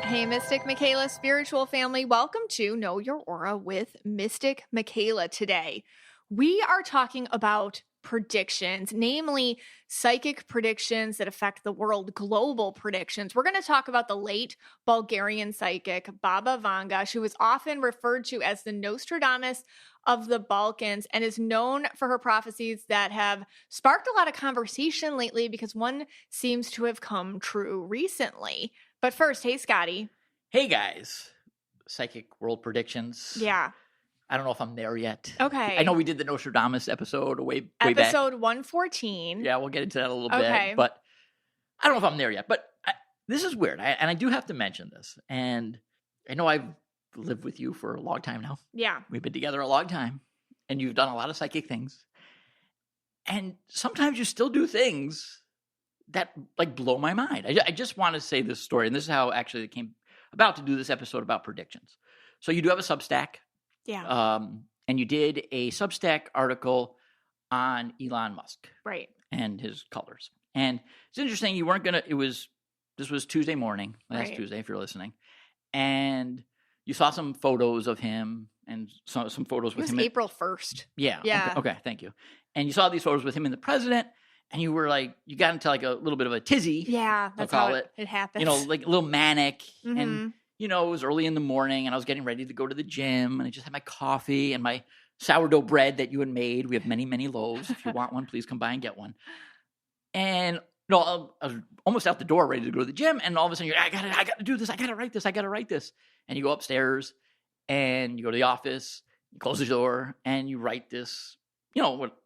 Hey, Mystic Michaela spiritual family. Welcome to Know Your Aura with Mystic Michaela today. We are talking about predictions, namely psychic predictions that affect the world, global predictions. We're going to talk about the late Bulgarian psychic, Baba Vanga. She was often referred to as the Nostradamus of the Balkans and is known for her prophecies that have sparked a lot of conversation lately because one seems to have come true recently. But first, hey, Scotty. Hey, guys. Psychic world predictions. Yeah. I don't know if I'm there yet. Okay. I know we did the Nostradamus episode way back. Episode 114. Yeah, we'll get into that a little Okay. bit. But I don't know if I'm there yet. But this is weird. And I do have to mention this. And I know I've lived with you for a long time now. Yeah. We've been together a long time. And you've done a lot of psychic things. And sometimes you still do things that like blow my mind. I just want to say this story, and this is how actually it came about to do this episode about predictions. So you do have a Substack, Yeah. and you did a Substack article on Elon Musk, Right. and his colors. And it's interesting. You weren't gonna. This was Tuesday morning, last Right. Tuesday, if you're listening, and you saw some photos of him and some photos It with was him. April 1st. Yeah. Yeah. Okay. Thank you. And you saw these photos with him and the president. And you were like, you got into like a little bit of a tizzy. Yeah. That's call how it. it happens. You know, like a little manic. Mhm. And, you know, it was early in the morning and I was getting ready to go to the gym and I just had my coffee and my sourdough bread that you had made. We have many, many loaves. If you want one, please come by and get one. And no, I was almost out the door ready to go to the gym. And all of a sudden you're, I got to do this. I got to write this. And you go upstairs and you go to the office, you close the door and you write this, you know, what,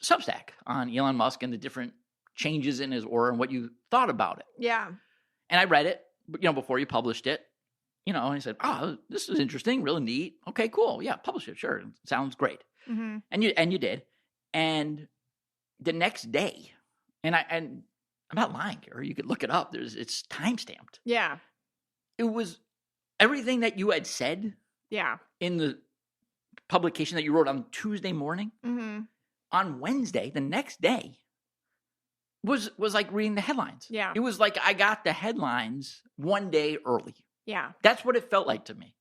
Substack on Elon Musk and the different changes in his aura and what you thought about it. Yeah. And I read it, you know, before you published it, you know, and I said, oh, this is interesting, really neat. Okay, cool. Yeah, publish it. Sure. Sounds great. Mm-hmm. And you did. And the next day, and I'm not lying here, you could look it up. It's timestamped. Yeah. It was everything that you had said Yeah. in the publication that you wrote on Tuesday morning. Mm-hmm. On Wednesday, the next day, was like reading the headlines. Yeah. It was like I got the headlines one day early. Yeah. That's what it felt like to me.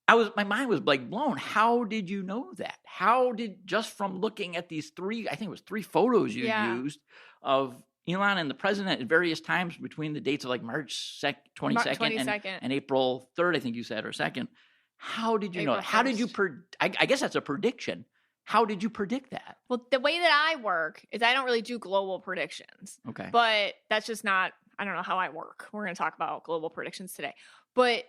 My mind was like blown. How did you know that? How did, just from looking at these three photos you used of Elon and the president at various times between the dates of like March 22nd and April 3rd, I think you said, or 2nd. How did you know that? How did you, I guess that's a prediction. How did you predict that? Well, the way that I work is I don't really do global predictions. Okay. But that's just not, I don't know how I work. We're going to talk about global predictions today. But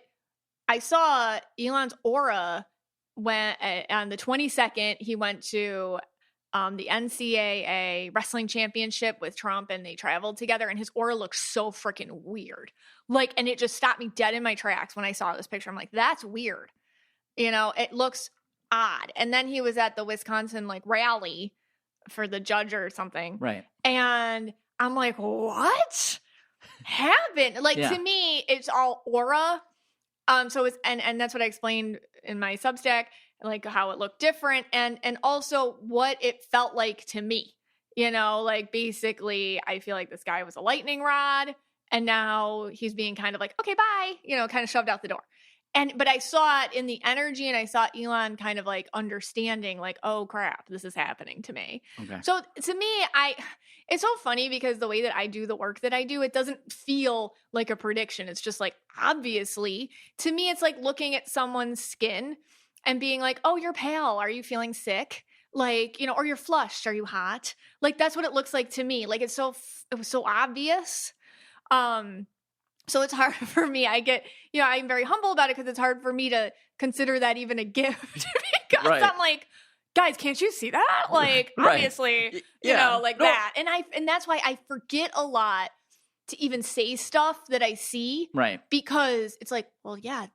I saw Elon's aura when on the 22nd, he went to the NCAA wrestling championship with Trump and they traveled together and his aura looked so freaking weird. Like, and it just stopped me dead in my tracks when I saw this picture. I'm like, that's weird. You know, it looks odd. And then he was at the Wisconsin like rally for the judge or something. Right. And I'm like, what happened? Like, to me, it's all aura. So it's, and that's what I explained in my Substack, like how it looked different and also what it felt like to me, you know, like basically I feel like this guy was a lightning rod and now he's being kind of like, okay, bye, you know, kind of shoved out the door. But I saw it in the energy and I saw Elon kind of like understanding like, oh crap, this is happening to me. Okay. So to me, it's so funny because the way that I do the work that I do, it doesn't feel like a prediction. It's just like, obviously, to me, it's like looking at someone's skin and being like, oh, you're pale. Are you feeling sick? Like, you know, or you're flushed. Are you hot? Like, that's what it looks like to me. Like, it was so obvious. So it's hard for me. I get, you know, I'm very humble about it because it's hard for me to consider that even a gift because I'm like, guys, can't you see that? Like, obviously, you know, like that. And that's why I forget a lot to even say stuff that I see. Right. Because it's like, well, yeah,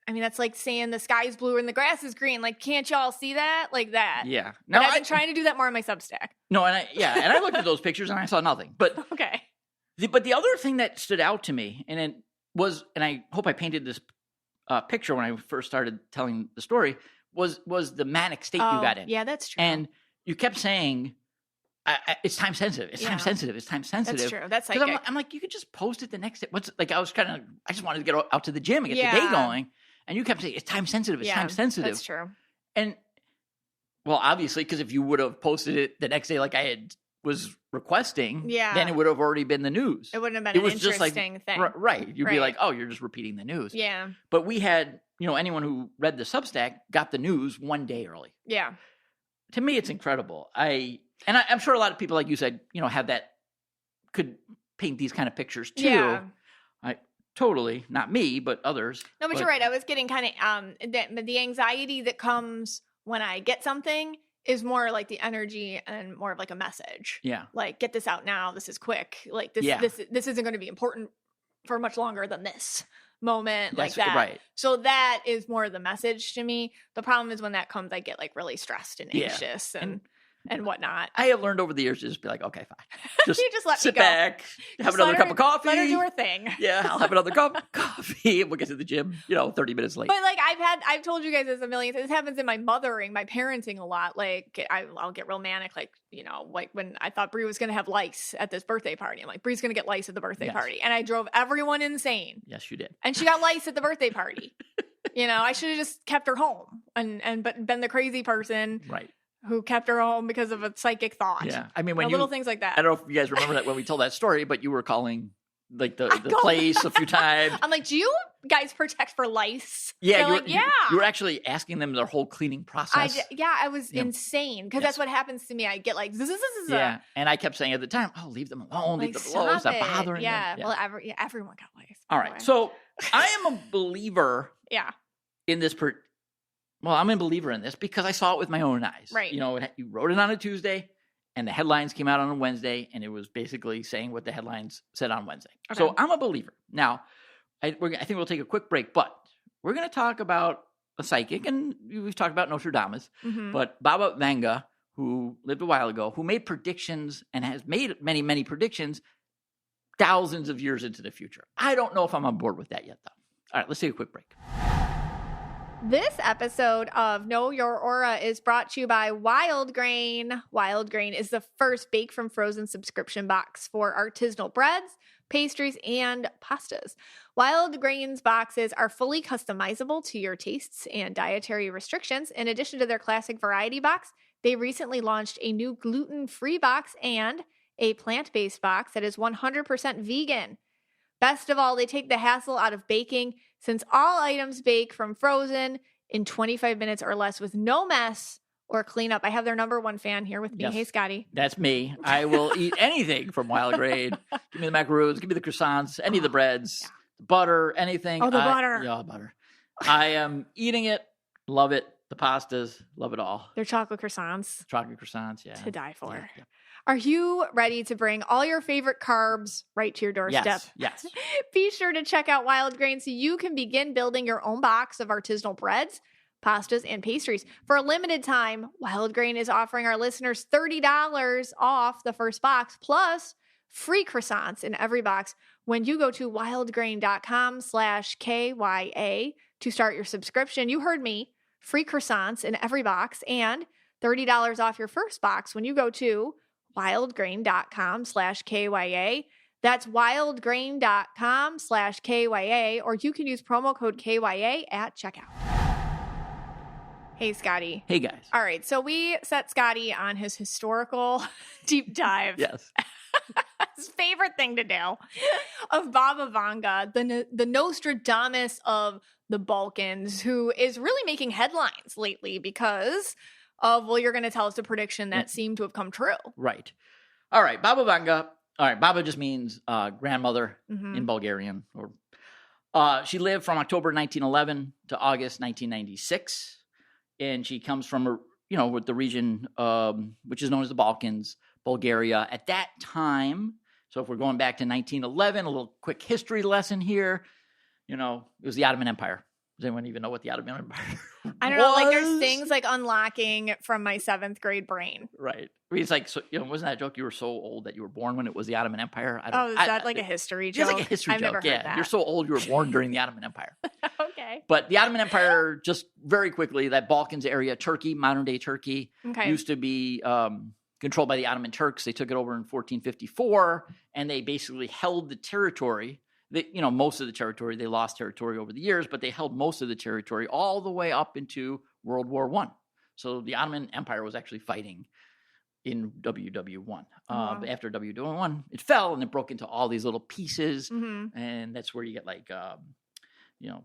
that's like saying the sky's blue and the grass is green. Like, can't y'all see that? Like that. Yeah. No, I've been trying to do that more on my Substack. No, and I looked at those pictures and I saw nothing. But okay. But the other thing that stood out to me, and it was, and I hope I painted this picture when I first started telling the story, was the manic state you got in. Yeah, that's true. And you kept saying, it's time sensitive. It's time sensitive. It's time sensitive. That's true. That's Because psychic. I'm like, you could just post it the next day. I just wanted to get out to the gym and get the day going. And you kept saying, it's time sensitive. It's time sensitive. That's true. And, well, obviously, because if you would have posted it the next day like I was requesting, then it would have already been the news. It wouldn't have been an interesting thing. Right. You'd be like, oh, you're just repeating the news. Yeah. But we had, anyone who read the Substack got the news one day early. Yeah. To me, it's incredible. I'm sure a lot of people, like you said, could paint these kind of pictures too. Yeah. Totally, not me, but others. No, but you're right. I was getting kind of the anxiety that comes when I get something is more like the energy and more of like a message. Yeah. Like, get this out now. This is quick. Like this isn't going to be important for much longer than this moment. That's like that. Right. So that is more the message to me. The problem is when that comes, I get like really stressed and anxious and whatnot. I have learned over the years to just be like, okay, fine. Just, you just let sit me go. Back, have another cup of coffee. Let her do her thing. Yeah, I'll have another cup of coffee and we'll get to the gym, 30 minutes late. But like I've told you guys this a million times. This happens in my mothering, my parenting a lot. Like I'll get real manic, like, like when I thought Bree was going to have lice at this birthday party. I'm like, Bree's going to get lice at the birthday party. And I drove everyone insane. Yes, you did. And she got lice at the birthday party. I should have just kept her home but been the crazy person. Right. Who kept her home because of a psychic thought. Yeah. I mean, when little things like that. I don't know if you guys remember that when we told that story, but you were calling like the place a few times. I'm like, do you guys protect for lice? Yeah. You were actually asking them their whole cleaning process. I was insane because that's what happens to me. I get like, yeah. And I kept saying at the time, oh, leave them alone. Leave them alone. Stop bothering them. Yeah. Well, everyone got lice. All right. So I am a believer in this Well, I'm a believer in this because I saw it with my own eyes. Right. You wrote it on a Tuesday, and the headlines came out on a Wednesday, and it was basically saying what the headlines said on Wednesday. Okay. So I'm a believer. Now, I think we'll take a quick break, but we're going to talk about a psychic, and we've talked about Nostradamus, but Baba Vanga, who lived a while ago, who made predictions and has made many, many predictions thousands of years into the future. I don't know if I'm on board with that yet, though. All right, let's take a quick break. This episode of Know Your Aura is brought to you by Wild Grain. Wild Grain is the first bake from frozen subscription box for artisanal breads, pastries, and pastas. Wild Grain's boxes are fully customizable to your tastes and dietary restrictions. In addition to their classic variety box, they recently launched a new gluten-free box and a plant-based box that is 100% vegan. Best of all, they take the hassle out of baking since all items bake from frozen in 25 minutes or less with no mess or cleanup. I have their number one fan here with me. Yes. Hey, Scotty. That's me. I will eat anything from Wild Grain. Give me the macaroons. Give me the croissants. Any of the breads. The butter. Anything. Oh, the butter. Yeah, butter. I am eating it. Love it. The pastas. Love it all. They're chocolate croissants. Chocolate croissants, yeah. To die for. Yeah. Are you ready to bring all your favorite carbs right to your doorstep? Yes. Be sure to check out Wild Grain so you can begin building your own box of artisanal breads, pastas, and pastries. For a limited time, Wild Grain is offering our listeners $30 off the first box, plus free croissants in every box when you go to wildgrain.com/KYA to start your subscription. You heard me. Free croissants in every box and $30 off your first box when you go to wildgrain.com/KYA. That's wildgrain.com/KYA, or you can use promo code KYA at checkout. Hey, Scotty. Hey, guys. All right. So we set Scotty on his historical deep dive. Yes. His favorite thing to do of Baba Vanga, the Nostradamus of the Balkans, who is really making headlines lately because of, well, you're going to tell us a prediction that seemed to have come true. Right. All right. Baba Vanga. All right. Baba just means grandmother in Bulgarian. She lived from October 1911 to August 1996. And she comes from, with the region, which is known as the Balkans, Bulgaria. At that time, so if we're going back to 1911, a little quick history lesson here, it was the Ottoman Empire. Does anyone even know what the Ottoman Empire I don't know. Like, there's things like unlocking from my 7th grade brain. Right. I mean, it's like, so, wasn't that a joke? You were so old that you were born when it was the Ottoman Empire. Is that like a history joke? It's like a history joke. I've never heard that. You're so old you were born during the Ottoman Empire. Okay. But the Ottoman Empire, just very quickly, that Balkans area, Turkey, modern day Turkey, used to be controlled by the Ottoman Turks. They took it over in 1454, and they basically held the territory. Most of the territory, they lost territory over the years, but they held most of the territory all the way up into World War I. So the Ottoman Empire was actually fighting in WW1. After WW1, it fell and it broke into all these little pieces, and that's where you get like,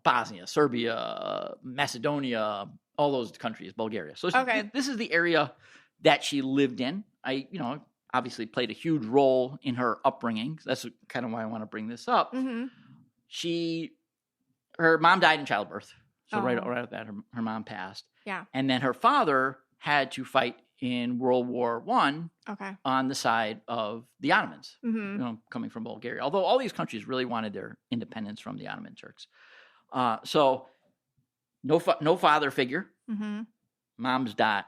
Bosnia, Serbia, Macedonia, all those countries, Bulgaria. So this is the area that she lived in. Obviously played a huge role in her upbringing. That's kind of why I want to bring this up. Her mom died in childbirth. So right after that, her mom passed. Yeah. And then her father had to fight in World War I on the side of the Ottomans, coming from Bulgaria. Although all these countries really wanted their independence from the Ottoman Turks. So no father figure. Mom died.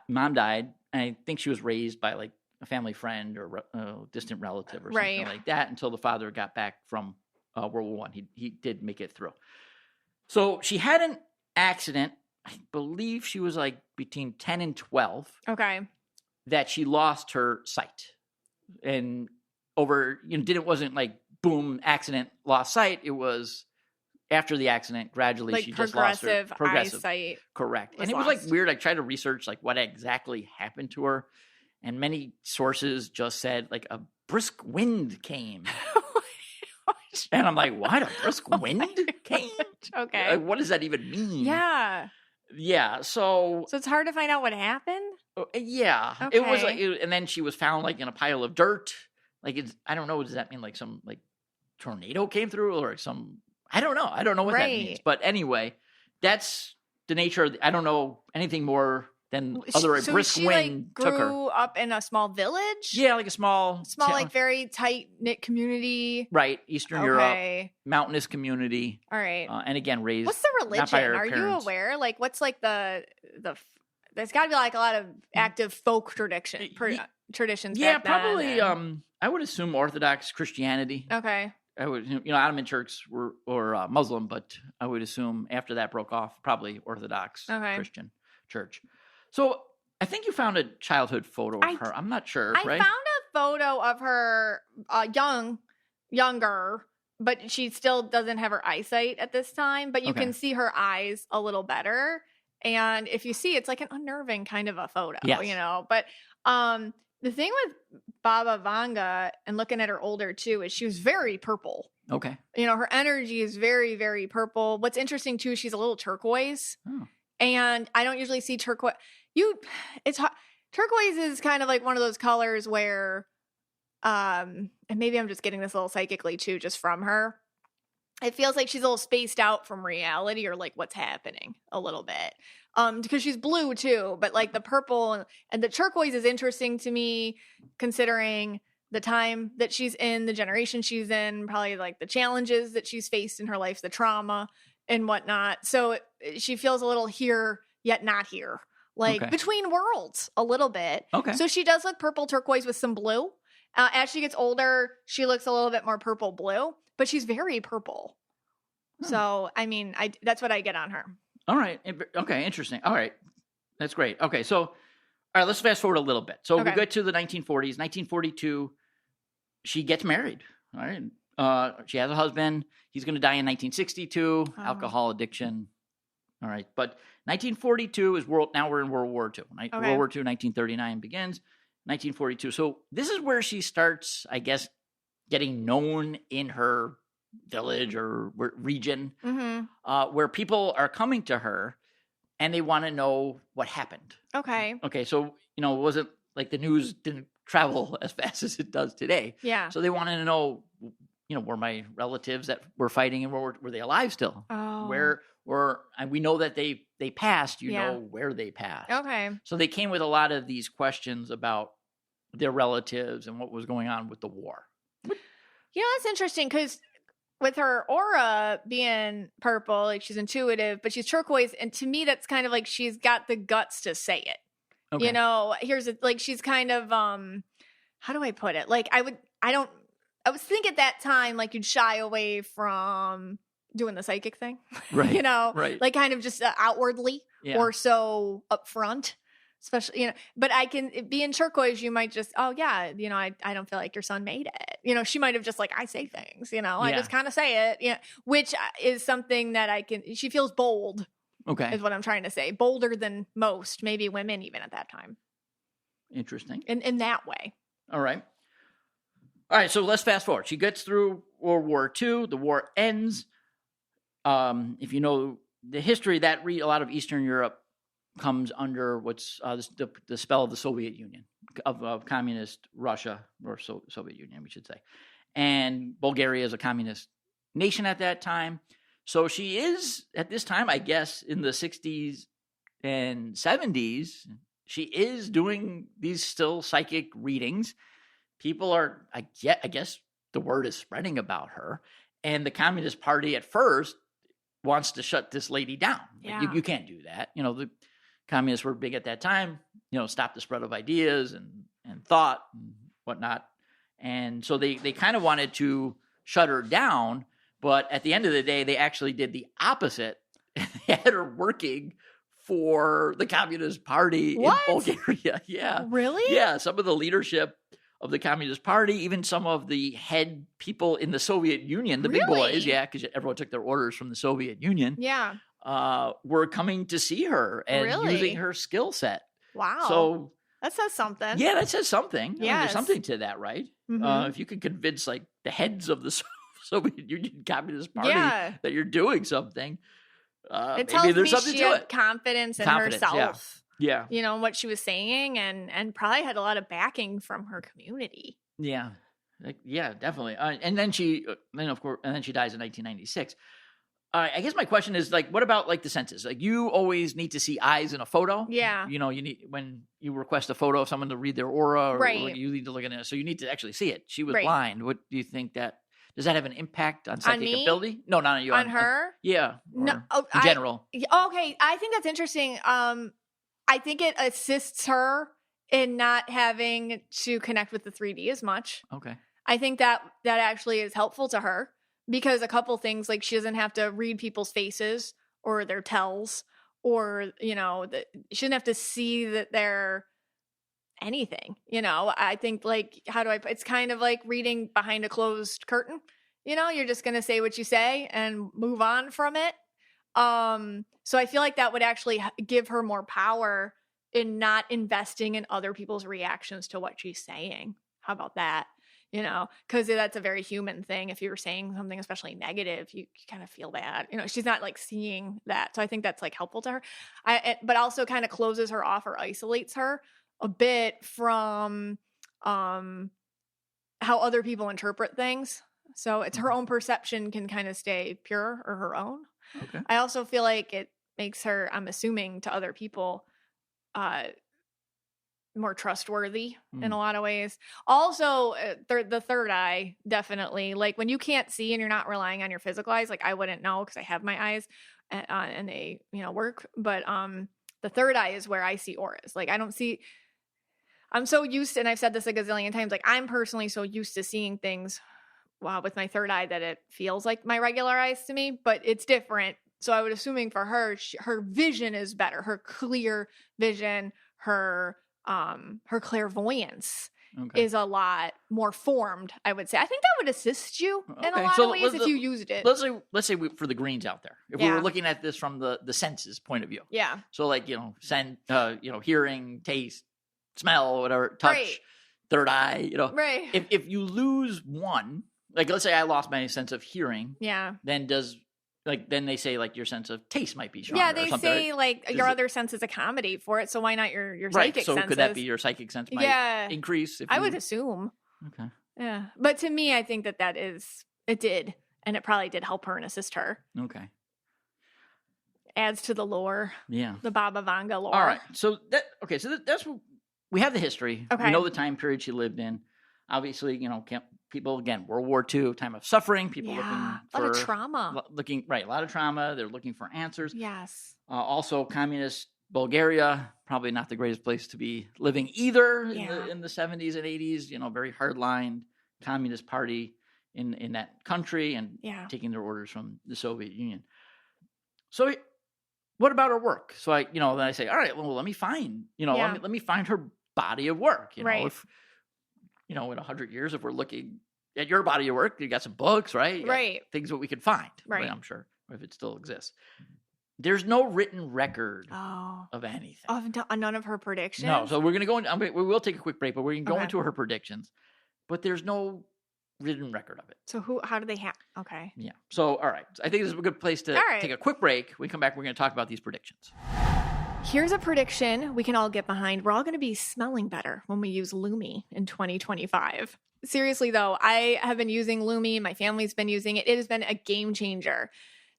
And I think she was raised by like a family friend or a distant relative or something like that until the father got back from World War I. He did make it through. So she had an accident. I believe she was like between 10 and 12. Okay. That she lost her sight. And wasn't like boom, accident, lost sight. It was after the accident, gradually like she just lost her progressive eyesight. Correct. And it was like weird. I tried to research like what exactly happened to her. And many sources just said like a brisk wind came. And I'm like, what? A brisk wind came? Okay. Like, what does that even mean? Yeah. Yeah. So it's hard to find out what happened? Yeah. Okay. It was like, and then she was found like in a pile of dirt. Like, I don't know. Does that mean like some like tornado came through or some, I don't know. I don't know what that means. But anyway, that's the nature of I don't know anything more than a brisk wind like, took her. grew up in a small village? Yeah, like a small like very tight-knit community. Right. Eastern Europe. Mountainous community. All right. And again, raised. What's the religion? Are parents. you aware? Like, what's like the there's got to be like a lot of active folk traditions. Yeah, back probably. then. I would assume Orthodox Christianity. Okay. I would, Ottoman Turks were Muslim, but I would assume after that broke off, probably Orthodox Christian church. So I think you found a childhood photo of her. I'm not sure. I found a photo of her younger, but she still doesn't have her eyesight at this time. But you can see her eyes a little better. And if you see, it's like an unnerving kind of a photo, But the thing with Baba Vanga and looking at her older too is she was very purple. Okay. Her energy is very, very purple. What's interesting too, she's a little turquoise. Oh. And I don't usually see turquoise. Turquoise is kind of like one of those colors where, and maybe I'm just getting this a little psychically too, just from her. It feels like she's a little spaced out from reality or like what's happening a little bit. Because she's blue too, but like the purple and the turquoise is interesting to me considering the time that she's in, the generation she's in, probably like the challenges that she's faced in her life, the trauma and whatnot. So she feels a little here, yet not here, like between worlds a little bit. Okay. So she does look purple turquoise with some blue. As she gets older, she looks a little bit more purple blue, but she's very purple. So, I mean, that's what I get on her. All right. Okay. Interesting. All right. That's great. Okay. So, all right, let's fast forward a little bit. So we get to the 1940s, 1942, she gets married. All right. She has a husband. He's going to die in 1962, alcohol addiction. All right. But 1942 is now we're in World War II. World War II, 1939 begins, 1942. So this is where she starts, I guess, getting known in her village or region, where people are coming to her and they want to know what happened. Okay. So, it wasn't like the news didn't travel as fast as it does today. Yeah. So they wanted to know, were my relatives that were fighting and were they alive still? Oh. And we know that they passed, know where they passed. Okay. So they came with a lot of these questions about their relatives and what was going on with the war. That's interesting because with her aura being purple, like she's intuitive, but she's turquoise. And to me, that's kind of like she's got the guts to say it. Okay. She's kind of, how do I put it? Like I was thinking at that time, like you'd shy away from doing the psychic thing, right? Right. Like kind of just outwardly or so upfront. Especially, but I can be in turquoise. You might just, oh yeah, I don't feel like your son made it. She might have just like, I say things, I Yeah. just kind of say it, which is something that she feels bold. Okay. Is what I'm trying to say. Bolder than most, maybe women even at that time. Interesting. In that way. All right. So let's fast forward. She gets through World War II. The war ends. If you know the history, a lot of Eastern Europe comes under what's the spell of the Soviet Union, of communist Russia, or Soviet Union, we should say. And Bulgaria is a communist nation at that time. So she is, at this time, I guess, in the 60s and 70s, she is doing these still psychic readings. People are, I guess the word is spreading about her. And the Communist Party at first wants to shut this lady down. Yeah. Like, you can't do that. The communists were big at that time, stop the spread of ideas and thought and whatnot. And so they kind of wanted to shut her down. But at the end of the day, they actually did the opposite. They had her working for the Communist Party What? in Bulgaria. Yeah. Really? Yeah. Some of the leadership of the Communist Party, even some of the head people in the Soviet Union, the big Really? boys, because everyone took their orders from the Soviet Union, Yeah. were coming to see her and Really? using her skill set. Wow. So that says something. yeah, that says something. Yes. There's something to that, right? Mhm. If you could convince like the heads of the Soviet Union Communist Party Yeah. that you're doing something, It tells maybe there's me something she to had it. confidence in Confidence, yeah. herself. Yeah, And what she was saying, and probably had a lot of backing from her community. yeah, yeah, definitely. And then she dies in 1996. I guess my question is like, what about like the senses? Like, you always need to see eyes in a photo. Yeah. You need, when you request a photo of someone to read their aura, or Right. you need to look at it. So you need to actually see it. She was Right. blind. What do you think does that have an impact on psychic me? ability? No, not on you. On her? Yeah. No, or in general. Okay, I think that's interesting. I think it assists her in not having to connect with the 3D as much. Okay. I think that actually is helpful to her, because a couple things, like she doesn't have to read people's faces or their tells, or she doesn't have to see that they're anything. I think, like, it's kind of like reading behind a closed curtain. You're just gonna say what you say and move on from it. So I feel like that would actually give her more power in not investing in other people's reactions to what she's saying. How about that? Because that's a very human thing. If you were saying something especially negative, you kind of feel bad. She's not like seeing that. So I think that's like helpful to her. But also kind of closes her off or isolates her a bit from how other people interpret things. So it's her own perception can kind of stay pure, or her own. Okay. I also feel like it makes her, I'm assuming, to other people, more trustworthy in a lot of ways. Also, the third eye, definitely. Like, when you can't see and you're not relying on your physical eyes, like I wouldn't know because I have my eyes and they, work. But the third eye is where I see auras. Like, I don't see. I'm so used to, and I've said this a gazillion times, like I'm personally so used to seeing things with my third eye that it feels like my regular eyes to me, but it's different. So I would assuming for her, her vision is better, her clear vision, her clairvoyance is a lot more formed, I would say. I think that would assist you in a lot of ways if you used it. Let's say for the greens out there, if we were looking at this from the senses point of view. Yeah. So like, hearing, taste, smell, whatever, touch, Right. third eye, Right. If you lose one, like let's say I lost my sense of hearing. Yeah. Then then they say like your sense of taste might be stronger. Yeah, they or something, say right? like your other senses accommodate for it, so why not your psychic so senses? could that be your psychic sense might increase? I would assume. Okay. Yeah, but to me, I think that it did, and it probably did help her and assist her. Okay. Adds to the lore. Yeah. The Baba Vanga lore. All right. So that's what we have the history. Okay. We know the time period she lived in. Obviously, people, again, World War II, time of suffering, people looking for a lot of trauma. A lot of trauma. They're looking for answers. Yes. Also, communist Bulgaria, probably not the greatest place to be living either in the 70s and 80s. Very hardline communist party in that country and taking their orders from the Soviet Union. So what about her work? So then I say, all right, well, let me find, Yeah. let me find her body of work. Right. If, in 100 years, if we're looking at your body of work, you got some books, right? You got Right. things that we could find. Right. I'm sure if it still exists. There's no written record of anything. None of her predictions? No. So we're going to go in. We will take a quick break, but we're going to go Okay. into her predictions. But there's no written record of it. So how do they have? Okay. Yeah. So, all right. I think this is a good place to take a quick break. When we come back, we're going to talk about these predictions. Here's a prediction we can all get behind. We're all going to be smelling better when we use Lumi in 2025. Seriously, though, I have been using Lumi. My family's been using it. It has been a game changer.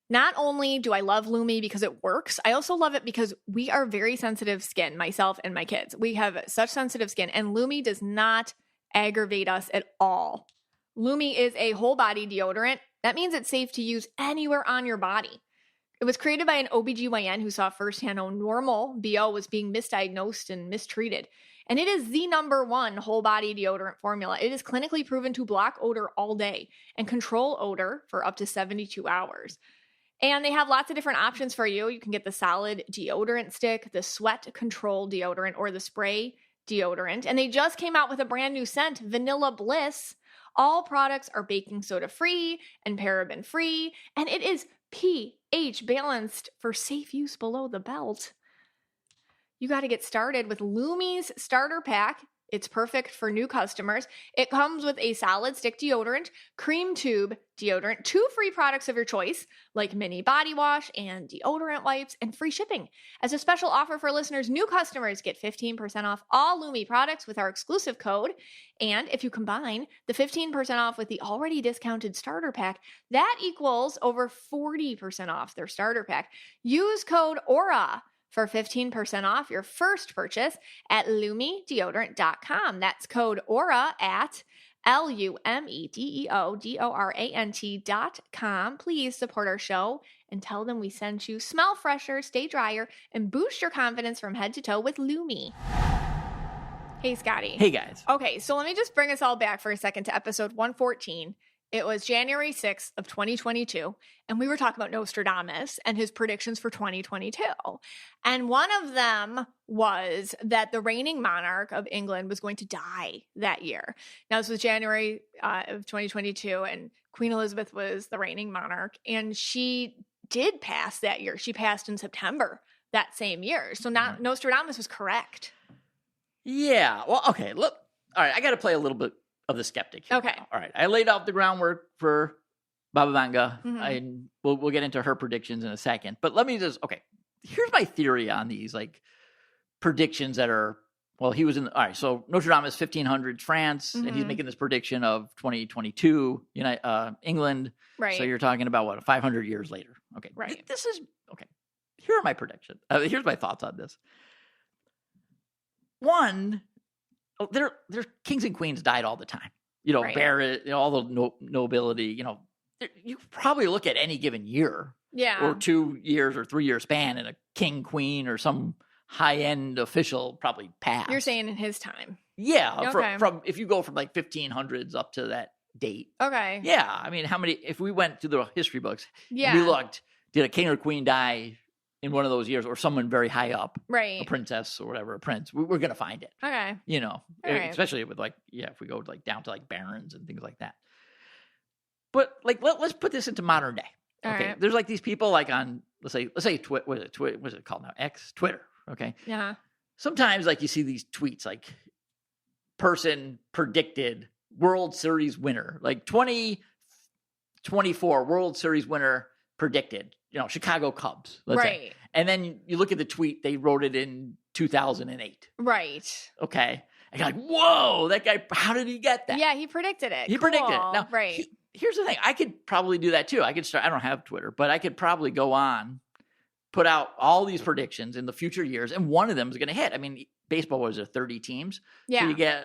Not only do I love Lumi because it works, I also love it because we are very sensitive skin, myself and my kids. We have such sensitive skin, and Lumi does not aggravate us at all. Lumi is a whole body deodorant. That means it's safe to use anywhere on your body. It was created by an OBGYN who saw firsthand how normal BO was being misdiagnosed and mistreated. And it is the #1 whole body deodorant formula. It is clinically proven to block odor all day and control odor for up to 72 hours. And they have lots of different options for you. You can get the solid deodorant stick, the sweat control deodorant, or the spray deodorant. And they just came out with a brand new scent, Vanilla Bliss. All products are baking soda free and paraben free, and it is pH balanced for safe use below the belt. You got to get started with Lumi's starter pack. It's perfect for new customers. It comes with a solid stick deodorant, cream tube deodorant, 2 free products of your choice, like mini body wash and deodorant wipes, and free shipping. As a special offer for listeners, new customers get 15% off all Lumi products with our exclusive code. And if you combine the 15% off with the already discounted starter pack, that equals over 40% off their starter pack. Use code AURA for 15% off your first purchase at LumiDeodorant.com. That's code AURA at LumiDeodorant.com. Please support our show and tell them we sent you. Smell fresher, stay drier, and boost your confidence from head to toe with Lumi. Hey, Scotty. Hey, guys. Okay, so let me just bring us all back for a second to episode 114. It was January 6th of 2022, and we were talking about Nostradamus and his predictions for 2022. And one of them was that the reigning monarch of England was going to die that year. Now, this was January of 2022, and Queen Elizabeth was the reigning monarch, and she did pass that year. She passed in September that same year. So now Nostradamus was correct. Yeah. Well, okay. Look. All right. I got to play a little bit of the skeptic here. Okay. All right. I laid out the groundwork for Baba Vanga. Mm-hmm. We'll get into her predictions in a second. But let me just, okay. Here's my theory on these predictions that are, all right. So Nostradamus, 1500s France, and he's making this prediction of 2022, England. Right. So you're talking about what, 500 years later. Okay. Right. This is, okay. Here are my predictions. Here's my thoughts on this. One, their kings and queens died all the time. Right. Barrett, all the nobility, you probably look at any given year. Yeah. Or 2 years or 3 year span, and a king, queen, or some high-end official probably passed. You're saying in his time. Yeah. Okay. From if you go from 1500s up to that date. Okay. Yeah. I mean, if we went to the history books, Yeah. we looked, did a king or queen die in one of those years, or someone very high up, right? A princess or whatever, a prince, we're going to find it. Okay. Right. Especially with if we go down to barons and things like that. But let's put this into modern day. Okay. Right. There's these people on, let's say what is it called now? X, Twitter. Okay. Yeah. Sometimes you see these tweets person predicted World Series winner, 2024 World Series winner predicted, Chicago Cubs, let's say. And then you look at the tweet, they wrote it in 2008. Right. Okay. And you're whoa, that guy, how did he get that? Yeah, he predicted it. He predicted it. Now, right. Here's the thing. I could probably do that too. I don't have Twitter, but I could probably go on, put out all these predictions in the future years, and one of them is going to hit. I mean, baseball was 30 teams. Yeah. So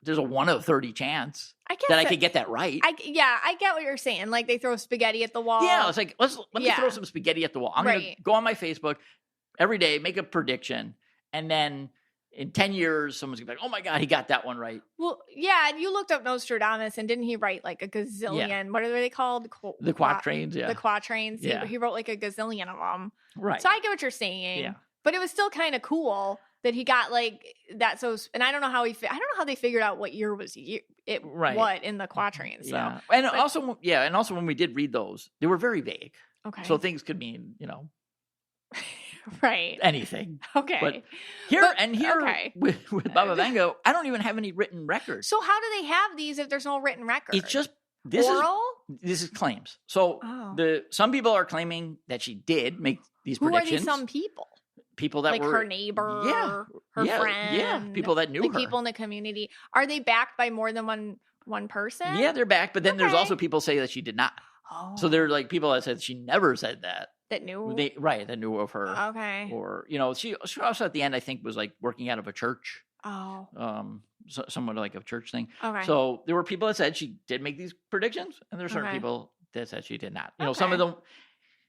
there's a 1 of 30 chance I could get that right. I get what you're saying. They throw spaghetti at the wall. Yeah, it's let me throw some spaghetti at the wall. I'm going to go on my Facebook every day, make a prediction, and then in 10 years, someone's going to be like, oh my God, he got that one right. Well, yeah, and you looked up Nostradamus, and didn't he write like a gazillion? What are they called? The quatrains, yeah. The quatrains. Yeah. He wrote like a gazillion of them. Right. So I get what you're saying. Yeah. But it was still kind of cool that he got like that. So, and I don't know how I don't know how they figured out what year was what in the quatrains. So. Yeah. And also when we did read those, they were very vague. Okay. So things could mean, right. anything. Okay. But here with Baba Vanga, I don't even have any written records. So how do they have these if there's no written record? It's just oral. This is claims. So some people are claiming that she did make these predictions. Who are these some people? People that like were her neighbor, her friend, people that knew her, people in the community. Are they backed by more than one person? Yeah, they're backed. But then there's also people say that she did not. Oh. So they're like people that said she never said that. That knew, that knew of her. Okay. Or she also at the end I think was like working out of a church. Oh. Somewhat like a church thing. Okay. So there were people that said she did make these predictions, and there's certain people that said she did not. Some of them.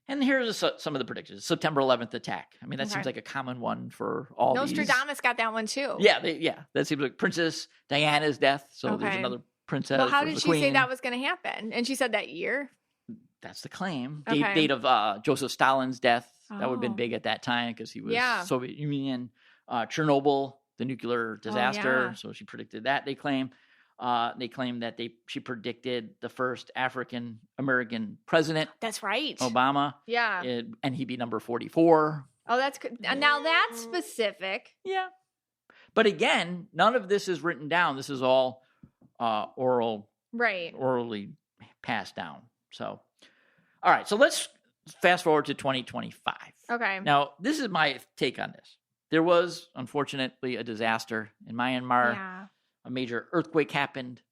And here's some of the predictions. September 11th attack. I mean, that seems like a common one for all Nostradamus got that one too. Yeah. That seems like Princess Diana's death. So there's another princess. Well, how did she queen. say that was going to happen? And she said that year? That's the claim. Okay. Date of Joseph Stalin's death. That would have been big at that time because he was Soviet Union. Chernobyl, the nuclear disaster. So she predicted that, they claim. They claim that she predicted the first African American president. That's right. Obama. Yeah. And he'd be number 44. Oh, that's good. Now that's specific. Yeah. But again, none of this is written down. This is all orally passed down. So, all right. So let's fast forward to 2025. Okay. Now, this is my take on this. There was, unfortunately, a disaster in Myanmar. Yeah. A major earthquake happened.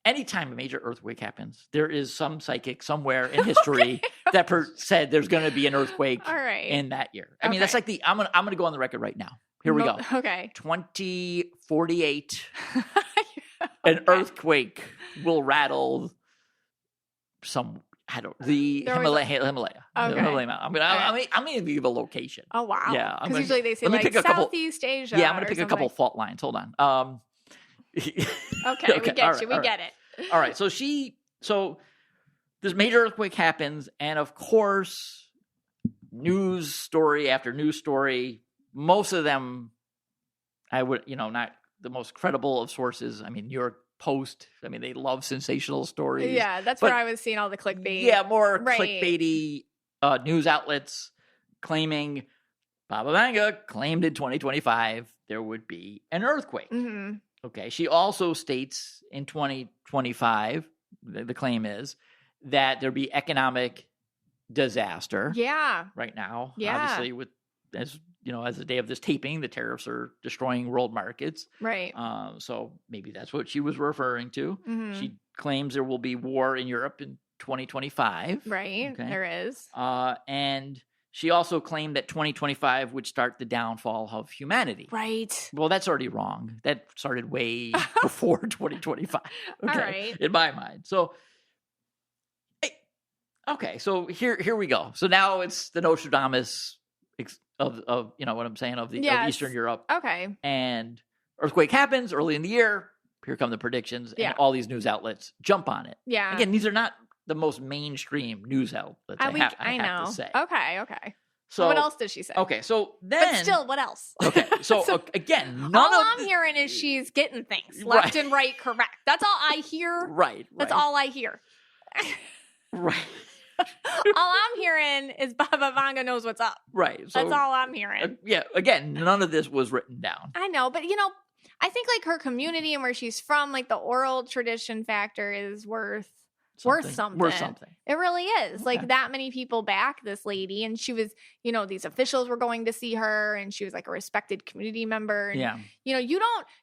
Anytime a major earthquake happens, there is some psychic somewhere in history that said there's going to be an earthquake in that year. I mean, that's like I'm gonna go on the record right now. Here we go. Okay. 2048, an earthquake will rattle the Himalaya. Okay. The Himalaya Mountain. I'm gonna give a location. Oh wow. Yeah. Because usually they say like Southeast Asia. Yeah, I'm gonna pick a couple fault lines. Hold on. Okay, we get you. We get it. All right. So this major earthquake happens, and of course, news story after news story, most of them, I would, not the most credible of sources. I mean, New York Post. I mean, they love sensational stories. Yeah, that's where I was seeing all the clickbait. Yeah, more clickbaity news outlets claiming Baba Vanga claimed in 2025 there would be an earthquake. Mm-hmm. Okay. She also states in 2025, the claim is that there'll be economic disaster. Yeah. Right now. Yeah. Obviously, as the day of this taping, the tariffs are destroying world markets. Right. So maybe that's what she was referring to. Mm-hmm. She claims there will be war in Europe in 2025. Right. Okay. There is. And she also claimed that 2025 would start the downfall of humanity. Right. Well, that's already wrong. That started way before 2025. Okay, all right. In my mind. So, okay. So here we go. So now it's the Nostradamus of what I'm saying of Eastern Europe. Okay. And earthquake happens early in the year. Here come the predictions, and all these news outlets jump on it. Yeah. Again, these are not the most mainstream news outlets. I have to say. Okay. So what else does she say? Okay, so then, but still, what else? Okay, so again, I'm hearing is she's getting things left and right correct. That's all I hear. Right. That's all I hear. Right. All I'm hearing is Baba Vanga knows what's up. Right. So, that's all I'm hearing. Again, none of this was written down. I know, but I think like her community and where she's from, like the oral tradition factor is worth something. It really is. Okay. Like that many people back this lady, and she was, these officials were going to see her, and she was like a respected community member. And, you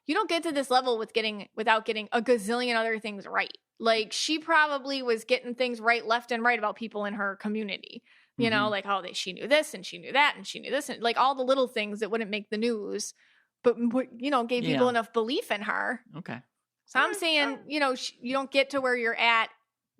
don't get to this level without getting a gazillion other things right. Like she probably was getting things right, left and right about people in her community. Like she knew this and she knew that and she knew this and like all the little things that wouldn't make the news, but gave people enough belief in her. Okay. So I'm saying, you don't get to where you're at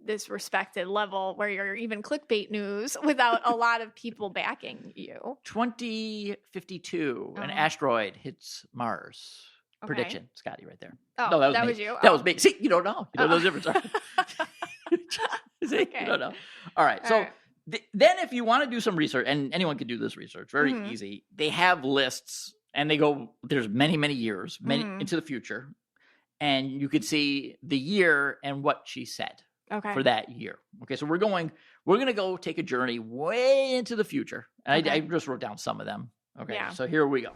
this respected level where you're even clickbait news without a lot of people backing you. 2052, an asteroid hits Mars. Okay. Prediction, Scotty, right there. Oh, no, that was you. That was me. See, you don't know. You don't know the difference. See, Okay. you don't know. All right. So then, if you want to do some research, and anyone can do this research, very easy. They have lists, and they go. There's many, many years, into the future, and you could see the year and what she said. Okay. For that year. Okay, so we're going to go take a journey way into the future. And I just wrote down some of them. Okay, so here we go.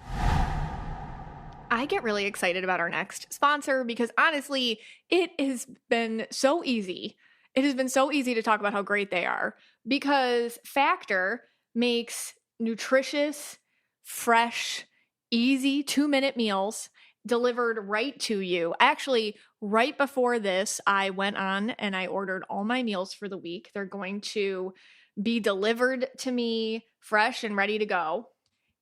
I get really excited about our next sponsor because honestly, it has been so easy. It has been so easy to talk about how great they are because Factor makes nutritious, fresh, easy 2-minute meals delivered right to you. Actually, right before this, I went on and I ordered all my meals for the week. They're going to be delivered to me fresh and ready to go.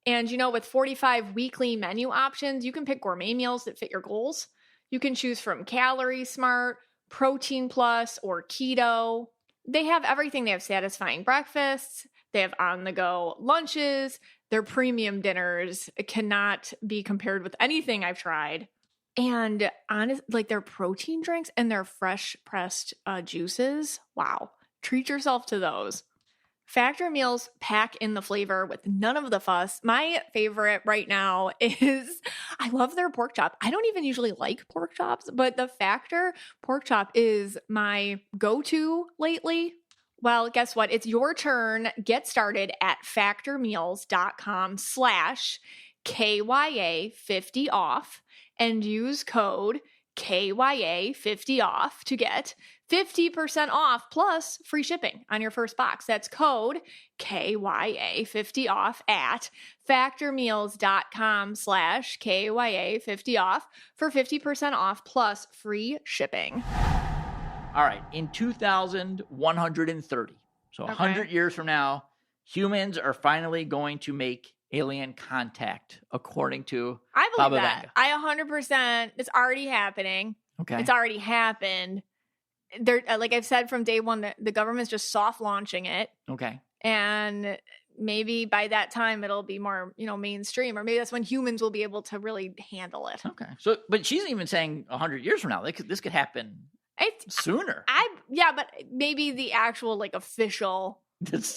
And with 45 weekly menu options, you can pick gourmet meals that fit your goals. You can choose from Calorie Smart, Protein Plus, or Keto. They have everything. They have satisfying breakfasts. They have on-the-go lunches. Their premium dinners cannot be compared with anything I've tried. And their protein drinks and their fresh pressed juices. Wow. Treat yourself to those. Factor meals pack in the flavor with none of the fuss. My favorite right now is I love their pork chop. I don't even usually like pork chops, but the Factor pork chop is my go-to lately. Well, guess what? It's your turn. Get started at factormeals.com/KYA50off and use code KYA50off to get 50% off plus free shipping on your first box. That's code KYA50off at factormeals.com/KYA50off for 50% off plus free shipping. All right. In 2130, so 100 years from now, humans are finally going to make alien contact, according to I believe Baba that. Vanga. I 100%. It's already happening. Okay. It's already happened. They're like I've said from day one, the government's just soft launching it. Okay. And maybe by that time it'll be more, mainstream, or maybe that's when humans will be able to really handle it. Okay. So, but she's even saying 100 years from now, this could happen sooner. But maybe the actual official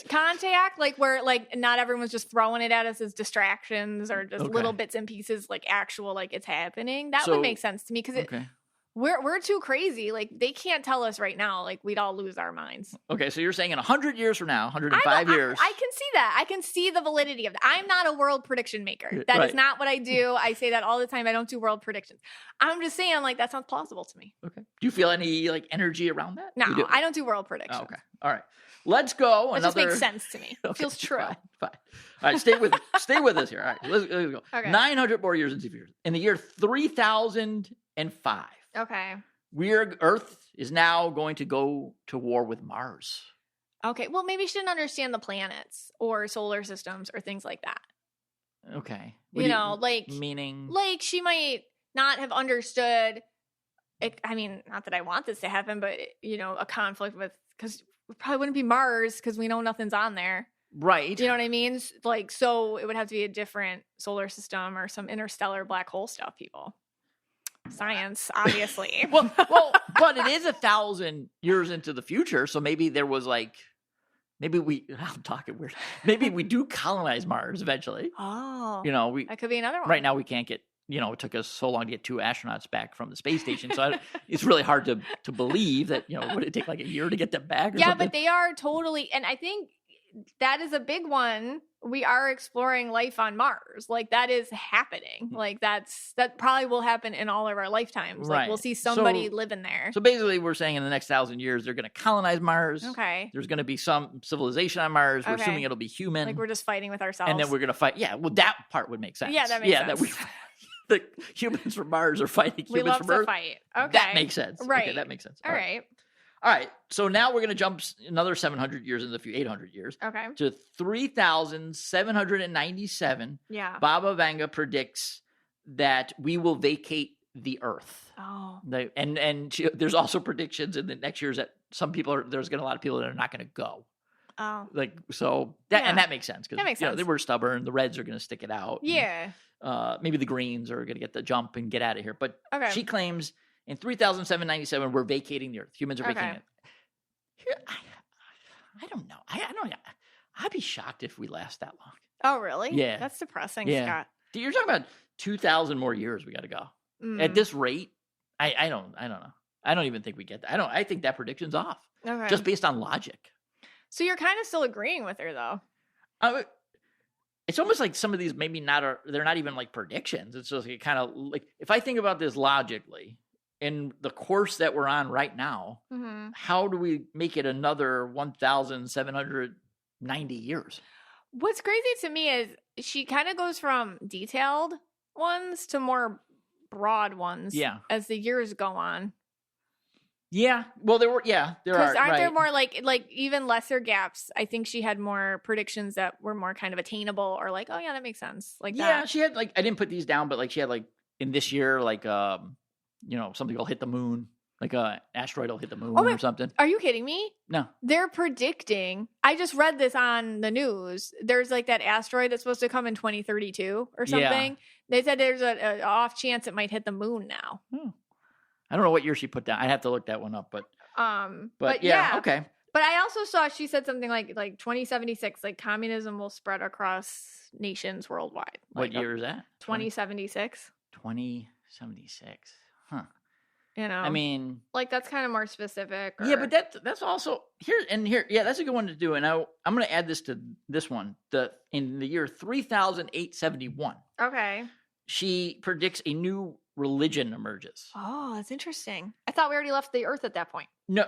contact, where not everyone's just throwing it at us as distractions or just little bits and pieces, actual it's happening. That would make sense to me because we're too crazy. They can't tell us right now. We'd all lose our minds. Okay, so you're saying in 100 years from now, 105 years. I can see that. I can see the validity of that. I'm not a world prediction maker. That is not what I do. I say that all the time. I don't do world predictions. I'm just saying, that sounds plausible to me. Okay. Do you feel any energy around that? No, I don't do world predictions. Oh, okay. All right. Let's go. It just makes sense to me. It feels true. Fine. All right, stay with us here. All right, let's go. Okay. 900 more years into the future. In the year 3005. Okay. Earth is now going to go to war with Mars. Okay. Well, maybe she didn't understand the planets or solar systems or things like that. Okay. Meaning? She might not have understood. Not that I want this to happen, but, a conflict because it probably wouldn't be Mars because we know nothing's on there. Right. You know what I mean? So it would have to be a different solar system or some interstellar black hole stuff, people. Science, obviously. well, but it is 1,000 years into the future, so maybe there was I'm talking weird. Maybe we do colonize Mars eventually. Oh. That could be another one. Right now we can't get, it took us so long to get 2 astronauts back from the space station, so it's really hard to believe that, would it take a year to get them back or something? But they are totally, and I think that is a big one. We are exploring life on Mars. That is happening. That probably will happen in all of our lifetimes. Right. We'll see somebody living there. So basically we're saying in the next 1,000 years, they're going to colonize Mars. Okay. There's going to be some civilization on Mars. We're assuming it'll be human. We're just fighting with ourselves. And then we're going to fight. Yeah. Well, that part would make sense. Yeah, that makes sense. The humans from Mars are fighting humans from Earth. We love to fight. Okay. That makes sense. Right. Okay, that makes sense. All right. All right. So now we're going to jump another 700 years into the future, 800 years. Okay. To 3,797. Yeah. Baba Vanga predicts that we will vacate the Earth. Oh. There's also predictions in the next years that there's going to a lot of people that are not going to go. Oh. And that makes sense because That makes sense. they were stubborn. The Reds are going to stick it out. Yeah. And, maybe the Greens are going to get the jump and get out of here. But Okay. she claims in 3,797 we're vacating the Earth. Humans are vacating it. Here, I don't know. I don't. I'd be shocked if we last that long. Oh, really? Yeah. That's depressing, Yeah. Scott. You're talking about 2,000 more years we got to go. At this rate, I don't know. I don't even think we get that. I think that prediction's off. Okay. Just based on logic. So you're kind of still agreeing with her, though. It's almost like some of these maybe they're not even like predictions. It's just like kind of like, if I think about this logically, in the course that we're on right now, how do we make it another 1,790 years? What's crazy to me is she kind of goes from detailed ones to more broad ones as the years go on. Yeah. Well, there are. Because aren't there more like even lesser gaps? I think she had more predictions that were more kind of attainable or like, oh yeah, that makes sense. Like that. Yeah, she had I didn't put these down, but she had in this year, something will hit the moon. Like a asteroid will hit the moon or something. Are you kidding me? No. They're predicting. I just read this on the news. There's that asteroid that's supposed to come in 2032 or something. Yeah. They said there's an off chance it might hit the moon now. I don't know what year she put down. I'd have to look that one up, but yeah, okay. But I also saw she said something like 2076, communism will spread across nations worldwide. What year is that? 2076. 2076. Huh. I mean, that's kind of more specific. Yeah, but that's also here. Yeah, that's a good one to do. And I'm going to add this to this one. In the year 3871. Okay. She predicts a new religion emerges. Oh, that's interesting. I thought we already left the Earth at that point. No,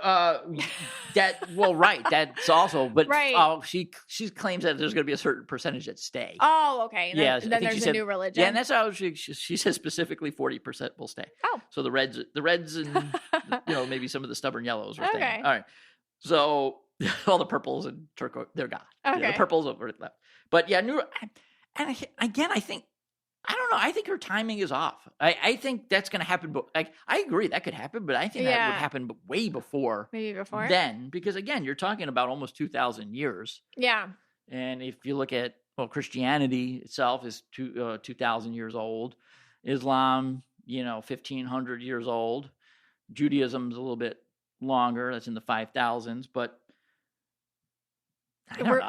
right. That's also, but right. She claims that there's going to be a certain percentage that stay. Oh, okay. Yeah, then there's a new religion. Yeah, and that's how she says specifically 40% will stay. Oh, so the Reds and maybe some of the stubborn yellows are staying. Okay. All right, so all the purples and turquoise, they're gone. Okay, the purples are left. But yeah, and again, I think. I don't know. I think her timing is off. I think that's going to happen. But I agree that could happen, but I think that would happen way before. Maybe before then, because again, you're talking about almost 2,000 years. Yeah. And if you look at Christianity itself is 2,000 years old. Islam, 1,500 years old. Judaism's a little bit longer. That's in the 5,000s, but. We're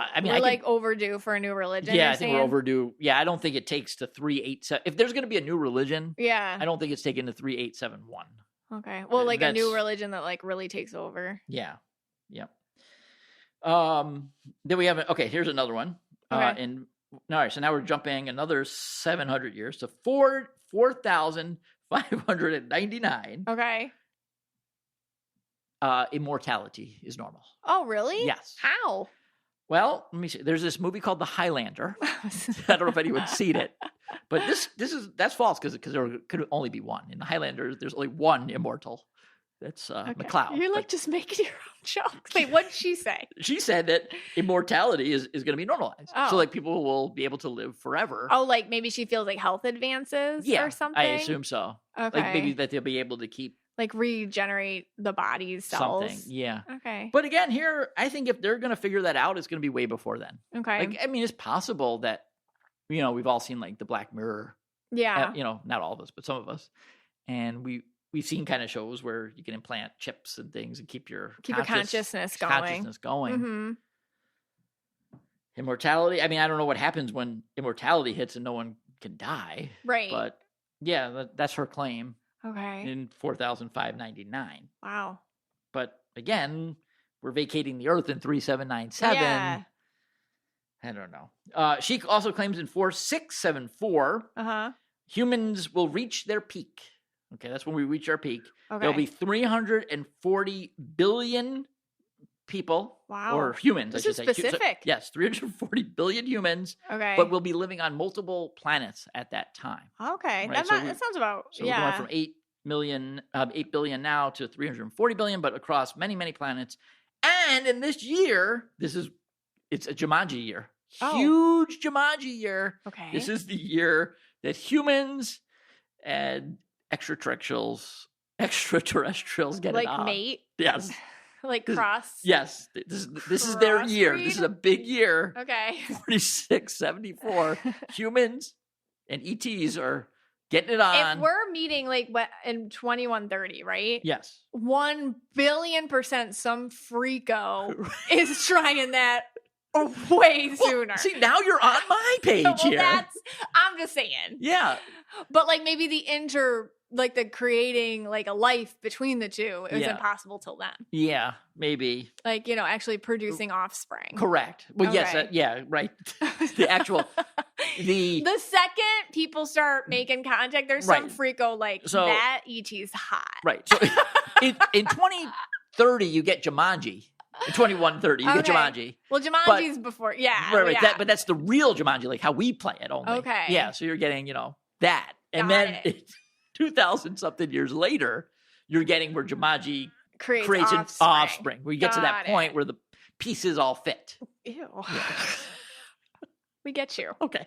overdue for a new religion. Yeah, I think we're overdue. Yeah, I don't think it takes to 387. If there's going to be a new religion, I don't think it's taken to 3871. Okay, well, a new religion that really takes over. Yeah. Then we have here's another one. Okay. All right, so now we're jumping another 700 years to 4,599. Okay. Immortality is normal. Oh, really? Yes. How? Well, let me see. There's this movie called The Highlander. I don't know if anyone's seen it, but that's false because there could only be one. In The Highlander, there's only one immortal. That's McLeod. You're just making your own jokes. Wait, what did she say? She said that immortality is going to be normalized. Oh. So people will be able to live forever. Oh, maybe she feels health advances or something? I assume so. Okay. Maybe that they'll be able to keep regenerate the body's cells. Something, yeah. Okay. But again, here, I think if they're going to figure that out, it's going to be way before then. Okay. It's possible that, we've all seen the Black Mirror. Yeah. Not all of us, but some of us. And we've seen kind of shows where you can implant chips and things and keep your consciousness going. Mm-hmm. Immortality. I don't know what happens when immortality hits and no one can die. Right. But yeah, that's her claim. Okay. In 4,599. Wow. But again, we're vacating the Earth in 3797. Yeah. I don't know. She also claims in 4674, humans will reach their peak. Okay, that's when we reach our peak. Okay. There'll be 340 billion people. Wow. Or humans, this I should say. Specific. Yes, 340 billion humans. Okay. But we'll be living on multiple planets at that time. Okay. Right? That sounds about, so we're going from 8 billion now to 340 billion, but across many, many planets. And in this year, it's a Jumanji year. Oh. Huge Jumanji year. Okay. This is the year that humans and extraterrestrials get like it on. mate, Yes. like cross. Yes. This is their year. This is a big year. Okay. 4674. Humans and ETs are getting it on. If we're meeting like in 2130, right? Yes. 1 billion% some freako is trying that way sooner. See, now you're on my page here. I'm just saying. Yeah. But like maybe the creating like a life between the two is impossible till then. Yeah, maybe. Like, actually producing offspring. Correct. Well, Okay. Yes, right. The actual the second people start making contact, there's some freako like that ET's hot. Right. So in 2030 you get Jumanji. In 2130 you get Jumanji. Well, Jumanji's before. Yeah. Right. Yeah. But that's the real Jumanji, like how we play it only. Okay. Yeah, so you're getting, that. And then 2,000 something years later, you're getting where Jumanji creates an offspring, where you get to that point where the pieces all fit. Ew. Yeah. We get you. Okay.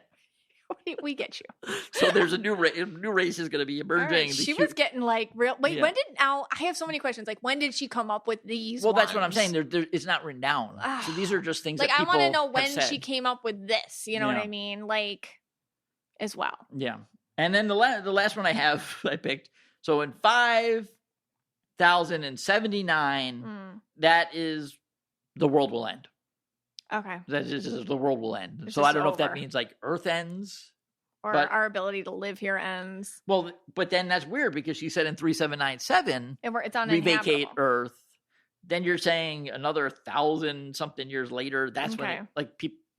We get you. So there's a new race is going to be emerging. Right. She was getting like real. Wait, when did I have so many questions. Like, when did she come up with these? Well, ones? that's what I'm saying. It's not written down. So these are just things like that people I want to know when have said. she came up with this. You know what I mean? Like, as well. Yeah. And then the last one I picked. So in 5079, that is the world will end. Okay. That is the world will end. It's so I don't know over. if that means like Earth ends. Or our ability to live here ends. Well, but then that's weird because she said in 3797, and it's we vacate Earth. Then you're saying another 1,000 something years later. That's when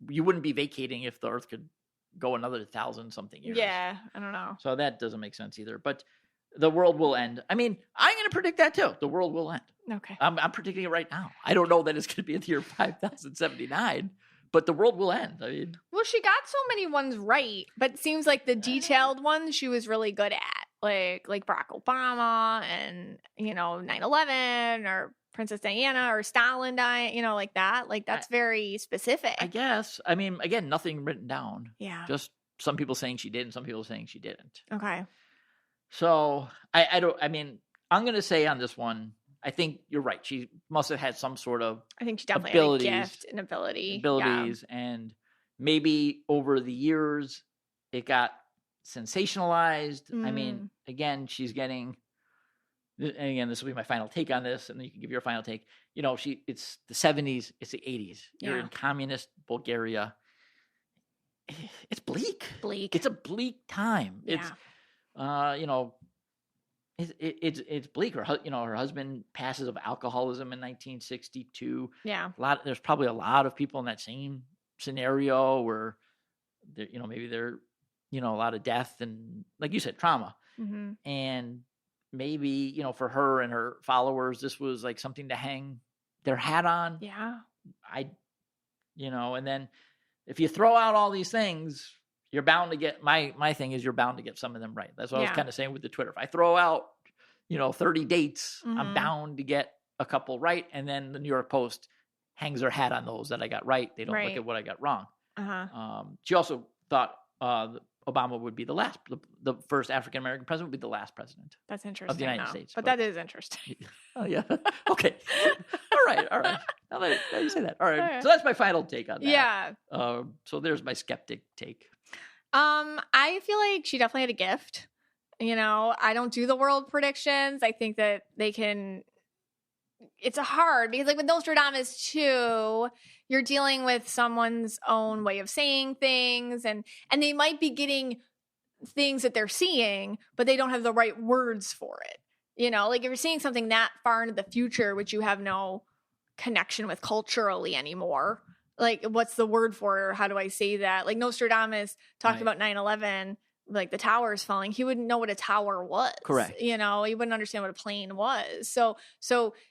you wouldn't be vacating if the Earth could go another 1,000 something years. Yeah, I don't know. So that doesn't make sense either. But the world will end. I mean, I'm going to predict that too. The world will end. Okay. I'm predicting it right now. I don't know that it's going to be in the year 5079, but the world will end. I mean, well, she got so many ones right, but it seems like the detailed ones she was really good at, like Barack Obama and 9/11 or Princess Diana or Stalin dying, like that. Like that's very specific. I guess. I mean, again, nothing written down. Yeah. Just some people saying she did and some people saying she didn't. Okay. So I'm going to say on this one, I think you're right. She must have had some sort of I think she definitely had a gift and abilities, and maybe over the years it got sensationalized. I mean, again, she's getting. And again, this will be my final take on this, and then you can give your final take. It's the 70s, it's the 80s. You're in communist Bulgaria. It's bleak. It's a bleak time. Yeah. It's bleak. Her husband passes of alcoholism in 1962. Yeah. There's probably a lot of people in that same scenario where, maybe they're, a lot of death and, like you said, trauma. Mm-hmm. And maybe, for her and her followers, this was like something to hang their hat on. Yeah. And then if you throw out all these things, you're bound to get my thing is you're bound to get some of them right. That's what I was kind of saying with the Twitter. If I throw out, 30 dates, I'm bound to get a couple right. And then the New York Post hangs their hat on those that I got right. They don't look at what I got wrong. Uh-huh. She also thought Obama would be the first African-American president would be the last president. That's interesting. Of the United States. But that is interesting. Oh, yeah. Okay. All right. Now that you say that. All right. So that's my final take on that. Yeah. So there's my skeptic take. I feel like she definitely had a gift. I don't do the world predictions. I think that it's hard because like with Nostradamus too, you're dealing with someone's own way of saying things and they might be getting things that they're seeing, but they don't have the right words for it. Like if you're seeing something that far into the future, which you have no connection with culturally anymore, like what's the word for it, or how do I say that? Like Nostradamus talked about 9/11, like the towers falling. He wouldn't know what a tower was. Correct. He wouldn't understand what a plane was. So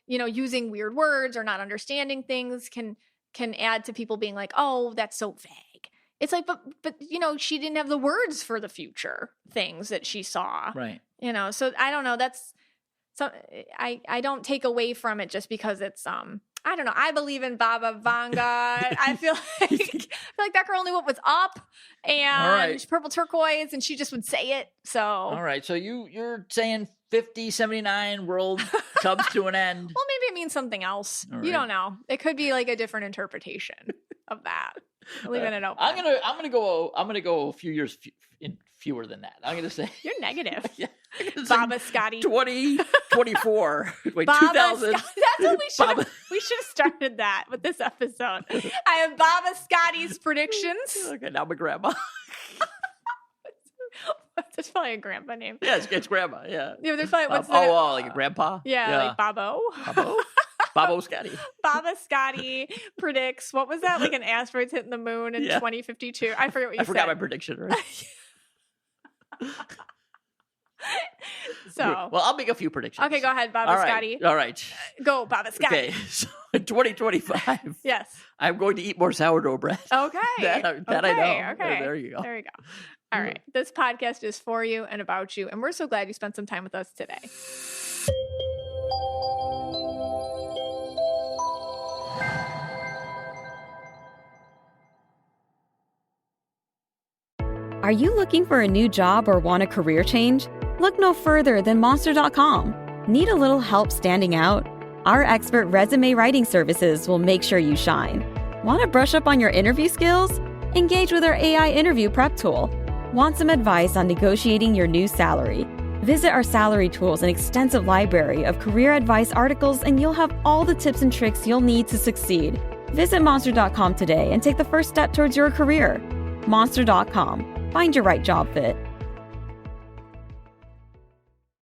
using weird words or not understanding things can add to people being like, oh, that's so vague. It's like, but she didn't have the words for the future things that she saw. Right. So I don't know. That's so I don't take away from it just because it's I don't know. I believe in Baba Vanga. I feel like that girl knew what was up, and purple turquoise, and she just would say it. So all right. So you're saying 50-79 world comes to an end. Well, maybe it means something else. You don't know. It could be like a different interpretation of that. Leaving it open. I'm gonna go a few years fewer than that. I'm gonna say you're negative. Yeah, Baba Scotty 2024. Wait, Baba 2000. That's what we should have started that with this episode. I have Baba Scotty's predictions. Okay, now my grandma. That's probably a grandpa name. Yeah, it's grandma. Yeah. Yeah, there's probably like a grandpa. Yeah, like Babo. Babo Scotty. Baba Scotty predicts, what was that? Like an asteroid's hitting the moon in 2052. I forget what you said. I forgot my prediction, right? So. Well, I'll make a few predictions. Okay, go ahead, Baba Scotty. All right. Go, Baba Scotty. Okay, so in 2025, yes, I'm going to eat more sourdough bread. Okay. that I know. Okay. There you go. There you go. All right. This podcast is for you and about you, and we're so glad you spent some time with us today. Are you looking for a new job or want a career change? Look no further than Monster.com. Need a little help standing out? Our expert resume writing services will make sure you shine. Want to brush up on your interview skills? Engage with our AI interview prep tool. Want some advice on negotiating your new salary? Visit our salary tools and extensive library of career advice articles, and you'll have all the tips and tricks you'll need to succeed. Visit Monster.com today and take the first step towards your career. Monster.com. Find your right job fit.